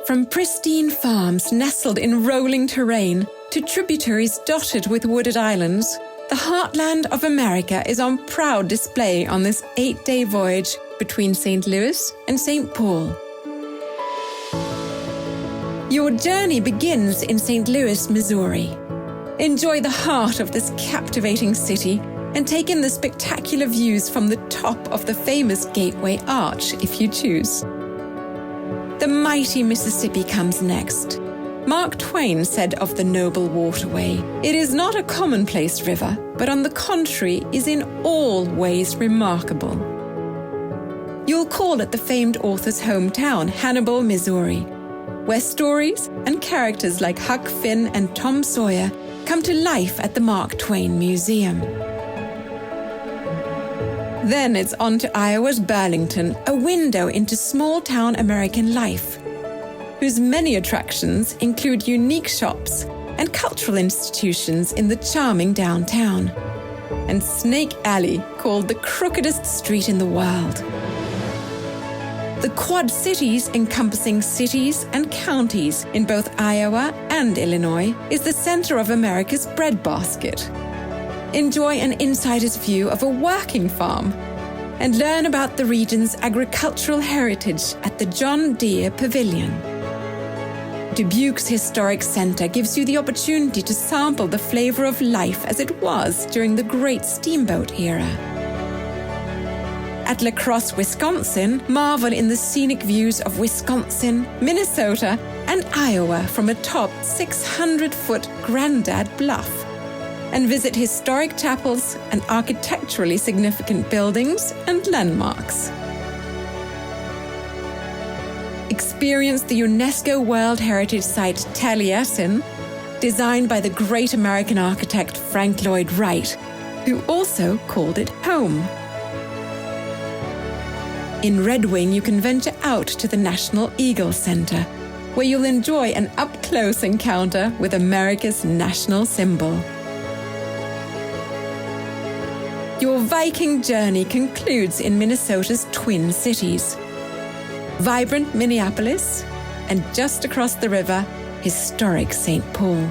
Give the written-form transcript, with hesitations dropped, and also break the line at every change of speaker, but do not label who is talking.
From pristine farms nestled in rolling terrain to tributaries dotted with wooded islands, the heartland of America is on proud display on this 8-day voyage between St. Louis and St. Paul. Your journey begins in St. Louis, Missouri. Enjoy the heart of this captivating city and take in the spectacular views from the top of the famous Gateway Arch if you choose. The mighty Mississippi comes next. Mark Twain said of the noble waterway, "It is not a commonplace river, but on the contrary is in all ways remarkable." You'll call at the famed author's hometown, Hannibal, Missouri, where stories and characters like Huck Finn and Tom Sawyer come to life at the Mark Twain Museum. Then it's on to Iowa's Burlington, a window into small-town American life, whose many attractions include unique shops and cultural institutions in the charming downtown, and Snake Alley, called the crookedest street in the world. The Quad Cities, encompassing cities and counties in both Iowa and Illinois, is the center of America's breadbasket. Enjoy an insider's view of a working farm and learn about the region's agricultural heritage at the John Deere Pavilion. Dubuque's Historic Center gives you the opportunity to sample the flavor of life as it was during the Great Steamboat era. At La Crosse, Wisconsin, marvel in the scenic views of Wisconsin, Minnesota, and Iowa from atop 600-foot Grandad Bluff, and visit historic chapels and architecturally significant buildings and landmarks. Experience the UNESCO World Heritage Site Taliesin, designed by the great American architect Frank Lloyd Wright, who also called it home. In Red Wing, you can venture out to the National Eagle Center, where you'll enjoy an up-close encounter with America's national symbol. Your Viking journey concludes in Minnesota's Twin Cities. Vibrant Minneapolis, and just across the river, historic St. Paul.